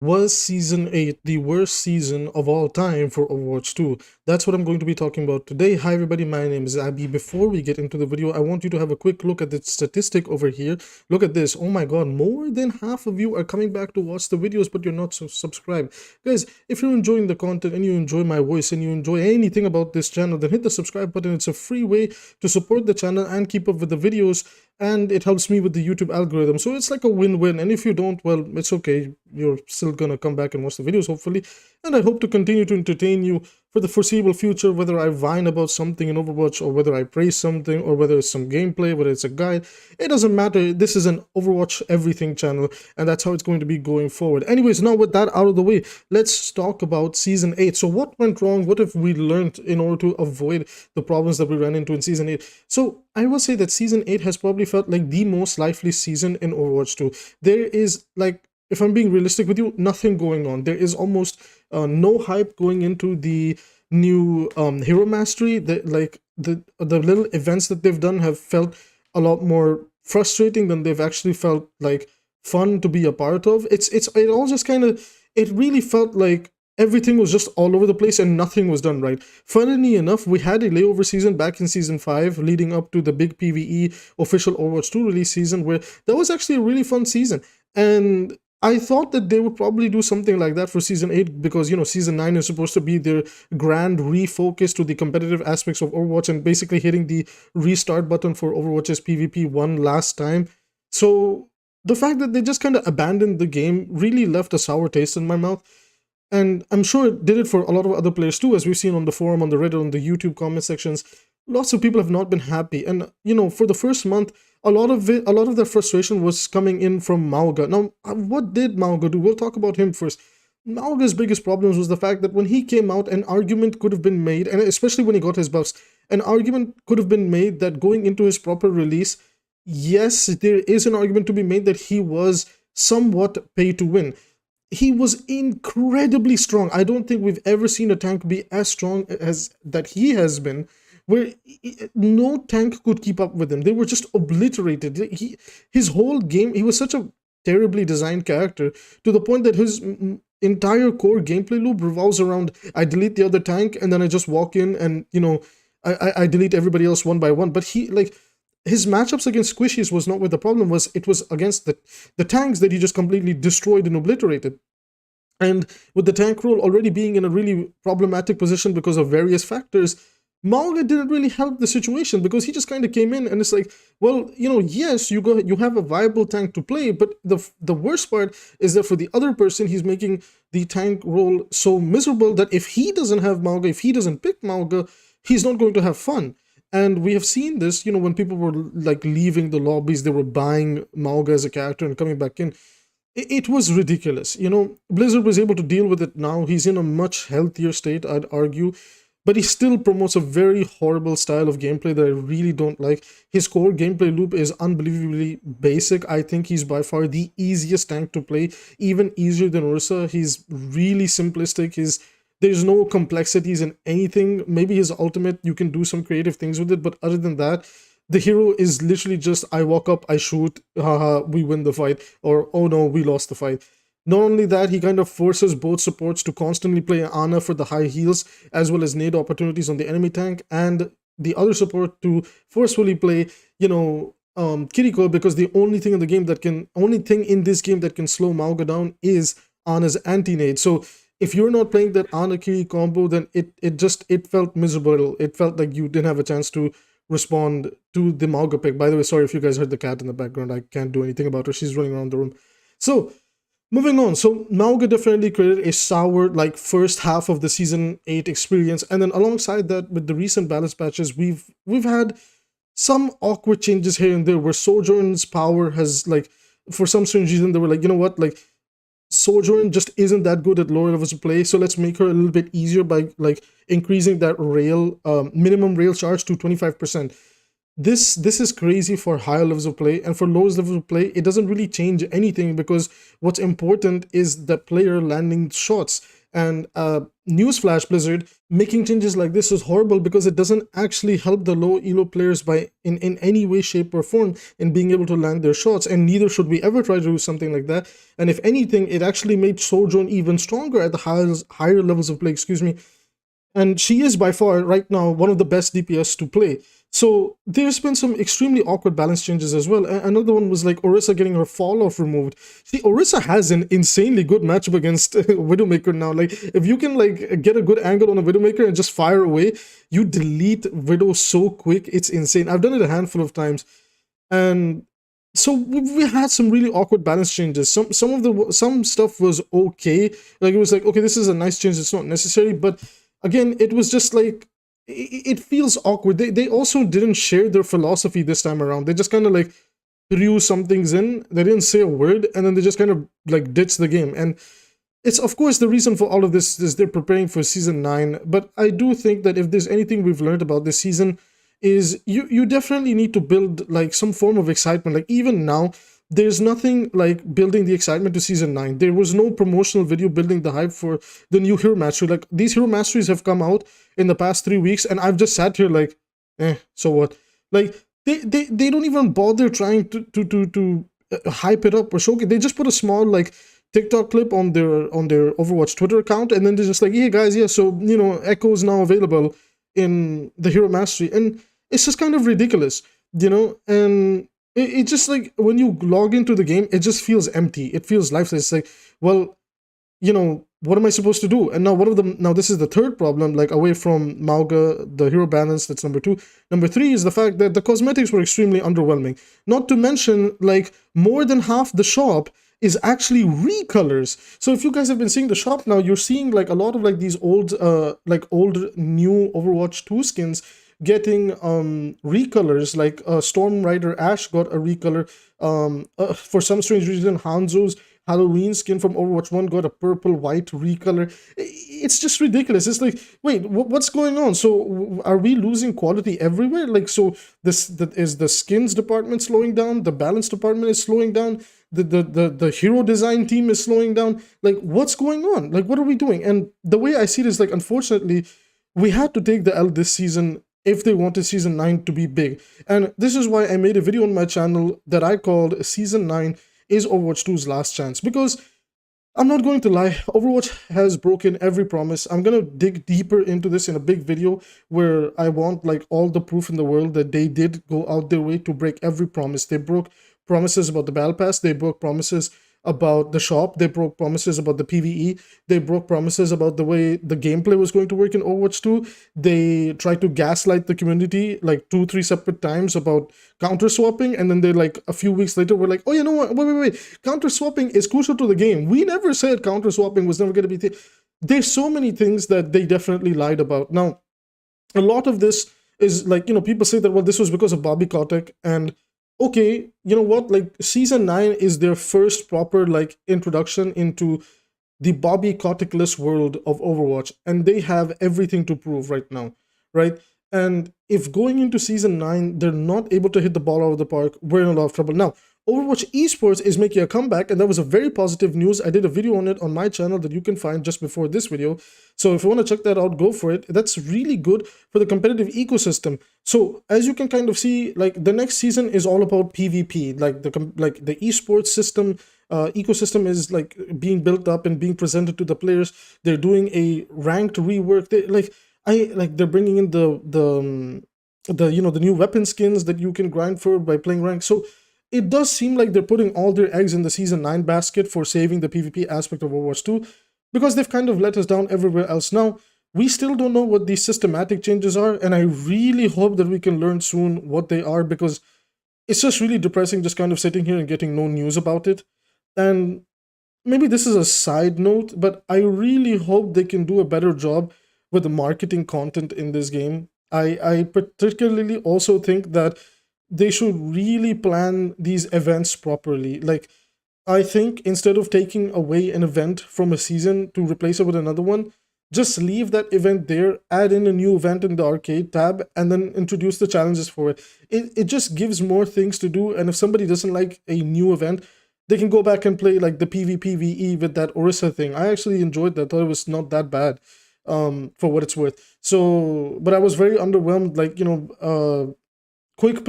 Was Season 8 the worst season of all time for Overwatch 2? That's what I'm going to be talking about today. Hi everybody, my name is Abby. Before we get into the video, I want you to have a quick look at the statistic over here. Look at this. Oh my god, more than half of you are coming back to watch the videos, but you're not subscribed. Guys, if you're enjoying the content and you enjoy my voice and you enjoy anything about this channel, then hit the subscribe button. It's a free way to support the channel and keep up with the videos, and it helps me with the YouTube algorithm. So it's like a win-win, and if you don't, well, it's okay. You're still gonna come back and watch the videos, hopefully, and I hope to continue to entertain you for the foreseeable future, whether I whine about something in Overwatch or whether I praise something or whether it's some gameplay, whether it's a guide. It doesn't matter. This is an Overwatch everything channel, and that's how it's going to be going forward. Anyways, now with that out of the way, let's talk about Season 8. So what went wrong? What have we learned in order to avoid the problems that we ran into in Season 8? So I will say that Season 8 has probably felt like the most lively season in Overwatch 2. There is, like, if I'm being realistic with you, nothing going on. There is almost no hype going into the new hero mastery. The little events that they've done have felt a lot more frustrating than they've actually felt like fun to be a part of. It all just kind of, it really felt like everything was just all over the place and nothing was done right. Funnily enough, we had a layover season back in Season 5 leading up to the big PvE official Overwatch 2 release season, where that was actually a really fun season. And I thought that they would probably do something like that for Season 8 because, you know, Season 9 is supposed to be their grand refocus to the competitive aspects of Overwatch and basically hitting the restart button for Overwatch's PvP one last time. So the fact that they just kind of abandoned the game really left a sour taste in my mouth. And I'm sure it did it for a lot of other players too, as we've seen on the forum, on the Reddit, on the YouTube comment sections. Lots of people have not been happy. And, you know, for the first month, a lot of their frustration was coming in from Mauga. Now, what did Mauga do? We'll talk about him first. Mauga's biggest problems was the fact that when he came out, an argument could have been made, and especially when he got his buffs, an argument could have been made that going into his proper release, yes, there is an argument to be made that he was somewhat pay to win. He was incredibly strong. I don't think we've ever seen a tank be as strong as that he has been, where no tank could keep up with him. They were just obliterated. His whole game, he was such a terribly designed character to the point that his entire core gameplay loop revolves around, I delete the other tank and then I just walk in and, you know, I delete everybody else one by one. But he, like, his matchups against squishies was not where the problem was. It was against the tanks that he just completely destroyed and obliterated. And with the tank role already being in a really problematic position because of various factors, Mauga didn't really help the situation because he just kind of came in and it's like, well, you know, yes, you have a viable tank to play, but the worst part is that for the other person, he's making the tank role so miserable that if he doesn't have Mauga, if he doesn't pick Mauga, he's not going to have fun. And we have seen this, you know, when people were like leaving the lobbies, they were buying Mauga as a character and coming back in. It was ridiculous. You know, Blizzard was able to deal with it now. He's in a much healthier state, I'd argue. But he still promotes a very horrible style of gameplay that I really don't like. His core gameplay loop is unbelievably basic. I think he's by far the easiest tank to play, even easier than Ursa. He's really simplistic. There's no complexities in anything. Maybe his ultimate, you can do some creative things with it, but other than that, the hero is literally just, I walk up, I shoot, haha, we win the fight, or oh no, we lost the fight. Not only that, he kind of forces both supports to constantly play Ana for the high heals, as well as nade opportunities on the enemy tank, and the other support to forcefully play, you know, Kiriko, because the only thing in the game that can, only thing in this game that can slow Mauga down is Ana's anti-nade. So if you're not playing that Ana Kiri combo, then it felt miserable. It felt like you didn't have a chance to respond to the Mauga pick. By the way, sorry if you guys heard the cat in the background. I can't do anything about her. She's running around the room. So moving on, so Mauga definitely created a sour, like, first half of the Season 8 experience, and then alongside that, with the recent balance patches, we've had some awkward changes here and there, where Sojourn's power has, like, for some strange reason, they were like, you know what, like, Sojourn just isn't that good at lower levels of play, so let's make her a little bit easier by, like, increasing that rail, minimum rail charge to 25%. This is crazy for higher levels of play, and for lower levels of play, it doesn't really change anything because what's important is the player landing shots. And newsflash, Blizzard, making changes like this is horrible because it doesn't actually help the low elo players by in any way, shape, or form in being able to land their shots, and neither should we ever try to do something like that. And if anything, it actually made Sojourn even stronger at the higher levels of play, excuse me. And she is by far right now one of the best DPS to play. So there's been some extremely awkward balance changes as well. Another one was like Orisa getting her fall off removed. See, Orisa has an insanely good matchup against Widowmaker now. Like, if you can like get a good angle on a Widowmaker and just fire away, you delete Widow so quick, it's insane. I've done it a handful of times. And so we had some really awkward balance changes. Some stuff was okay. Like, it was like, okay, this is a nice change, it's not necessary, but again, it was just like, it feels awkward. They also didn't share their philosophy this time around. They just kind of like threw some things in. They didn't say a word, and then they just kind of like ditched the game. And it's, of course, the reason for all of this is they're preparing for season 9. But I do think that if there's anything we've learned about this season, is you definitely need to build like some form of excitement. Like, even now, there's nothing like building the excitement to season 9. There was no promotional video building the hype for the new hero mastery. Like, these hero masteries have come out in the past 3 weeks, and I've just sat here like, so what? Like, they don't even bother trying to hype it up or showcase. They just put a small like TikTok clip on their Overwatch Twitter account, and then they're just like, hey guys, yeah, so Echo is now available in the hero mastery, and it's just kind of ridiculous, and it just like, when you log into the game, it just feels empty. It feels lifeless. It's like, well, what am I supposed to do? And now this is the third problem, like away from Mauga, the hero balance, that's number 2. Number 3 is the fact that the cosmetics were extremely underwhelming. Not to mention, like, more than half the shop is actually recolors. So if you guys have been seeing the shop now, you're seeing like a lot of like these old new Overwatch 2 skins getting recolors. Like Storm Rider Ash got a recolor. For some strange reason, Hanzo's Halloween skin from Overwatch 1 got a purple-white recolor. It's just ridiculous. It's like, wait, what's going on? So are we losing quality everywhere? Like, so is the skins department slowing down? The balance department is slowing down? The hero design team is slowing down? Like, what's going on? Like, what are we doing? And the way I see it is like, unfortunately, we had to take the L this season if they wanted season 9 to be big. And this is why I made a video on my channel that I called Season 9 is Overwatch 2's last chance. Because I'm not going to lie, Overwatch has broken every promise. I'm gonna dig deeper into this in a big video where I want like all the proof in the world that they did go out their way to break every promise. They broke promises about the Battle Pass, they broke promises about the shop, they broke promises about the PvE, they broke promises about the way the gameplay was going to work in Overwatch 2. They tried to gaslight the community like 2-3 separate times about counter swapping, and then they like a few weeks later were like, oh, you know what, wait, counter swapping is crucial to the game. We never said counter swapping was never going to be there's so many things that they definitely lied about. Now, a lot of this is like, people say that, well, this was because of Bobby Kotick, and okay, you know what, like season 9 is their first proper like introduction into the Bobby Kotick-less world of Overwatch, and they have everything to prove right now, right? And if going into season 9 they're not able to hit the ball out of the park, we're in a lot of trouble. Now, Overwatch Esports is making a comeback, and that was a very positive news. I did a video on it on my channel that you can find just before this video. So if you want to check that out, go for it. That's really good for the competitive ecosystem. So as you can kind of see, like the next season is all about PvP. Like the esports system, ecosystem is like being built up and being presented to the players. They're doing a ranked rework. They're bringing in the new weapon skins that you can grind for by playing ranked. So it does seem like they're putting all their eggs in the season 9 basket for saving the PvP aspect of Overwatch 2, because they've kind of let us down everywhere else. Now, we still don't know what these systematic changes are, and I really hope that we can learn soon what they are, because it's just really depressing just kind of sitting here and getting no news about it. And maybe this is a side note, but I really hope they can do a better job with the marketing content in this game. I particularly also think that they should really plan these events properly. Like, I think instead of taking away an event from a season to replace it with another one, just leave that event there, add in a new event in the arcade tab, and then introduce the challenges for it. It just gives more things to do, and if somebody doesn't like a new event, they can go back and play like the PvPvE with that Orisa thing. I actually enjoyed that. Thought it was not that bad, for what it's worth. So, but I was very underwhelmed. Like, quick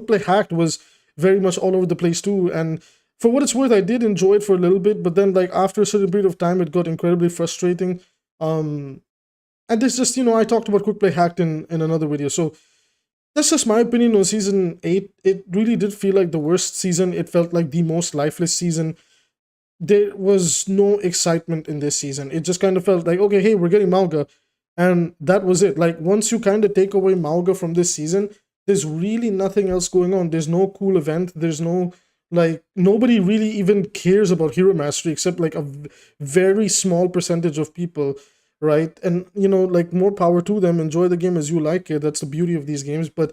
play hacked was very much all over the place too. And for what it's worth, I did enjoy it for a little bit, but then like after a certain period of time, it got incredibly frustrating. And this just, I talked about quick play hacked in another video. So that's just my opinion on season 8. It really did feel like the worst season. It felt like the most lifeless season. There was no excitement in this season. It just kind of felt like, okay, hey, we're getting Mauga, and that was it. Like, once you kind of take away Mauga from this season, there's really nothing else going on. There's no cool event. There's no, like, nobody really even cares about Hero Mastery except like a very small percentage of people, right? And, like, more power to them. Enjoy the game as you like it. That's the beauty of these games. But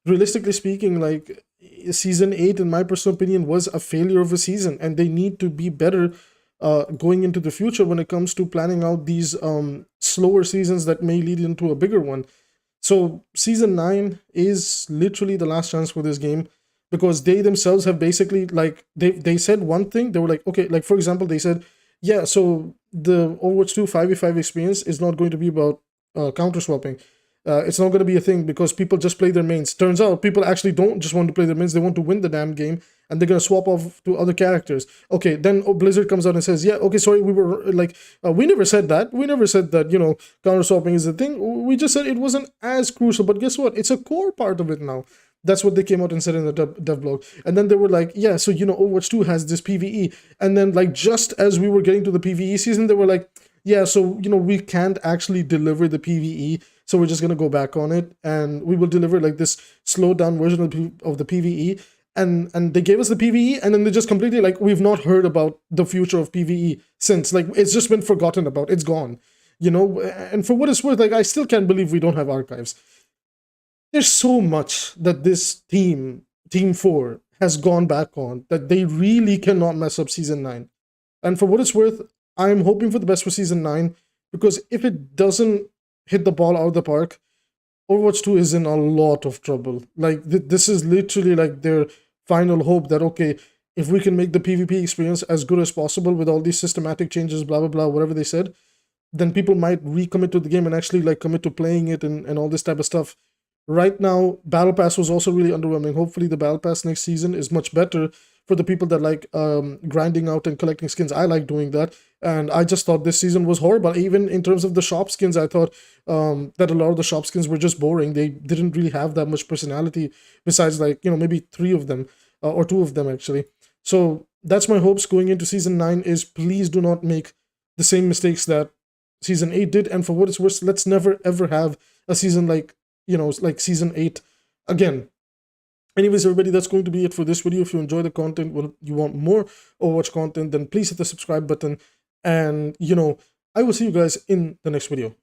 realistically speaking, like, season 8, in my personal opinion, was a failure of a season, and they need to be better going into the future when it comes to planning out these slower seasons that may lead into a bigger one. So season 9 is literally the last chance for this game, because they themselves have basically, like, they said one thing. They were like, okay, like, for example, they said, yeah, so the Overwatch 2 5v5 experience is not going to be about counter swapping. It's not going to be a thing because people just play their mains. Turns out people actually don't just want to play their mains. They want to win the damn game, and they're going to swap off to other characters. Okay, then Blizzard comes out and says, yeah, okay, sorry, we were like, we never said that. We never said that, counter swapping is a thing. We just said it wasn't as crucial. But guess what? It's a core part of it now. That's what they came out and said in the dev blog. And then they were like, yeah, so, Overwatch 2 has this PvE. And then, like, just as we were getting to the PvE season, they were like, yeah, so, we can't actually deliver the PvE, so we're just going to go back on it, and we will deliver, like, this slowed down version of the PvE. And they gave us the PvE, and then they just completely, like, we've not heard about the future of PvE since. Like, it's just been forgotten about. It's gone, And for what it's worth, like, I still can't believe we don't have archives. There's so much that this Team 4, has gone back on that they really cannot mess up Season 9. And for what it's worth, I'm hoping for the best for Season 9, because if it doesn't hit the ball out of the park, Overwatch 2 is in a lot of trouble. Like, this is literally like their final hope that, okay, if we can make the PvP experience as good as possible with all these systematic changes, blah, blah, blah, whatever they said, then people might recommit to the game and actually, like, commit to playing it and all this type of stuff. Right now, Battle Pass was also really underwhelming. Hopefully the Battle Pass next season is much better for the people that like grinding out and collecting skins. I like doing that, and I just thought this season was horrible. Even in terms of the shop skins, I thought that a lot of the shop skins were just boring. They didn't really have that much personality besides, like, maybe 3 of them, or 2 of them actually. So that's my hopes going into Season 9 is please do not make the same mistakes that Season 8 did, and for what it's worth, let's never ever have a season like, like Season 8 again. Anyways, everybody, that's going to be it for this video. If you enjoy the content, you want more Overwatch content, then please hit the subscribe button. And, I will see you guys in the next video.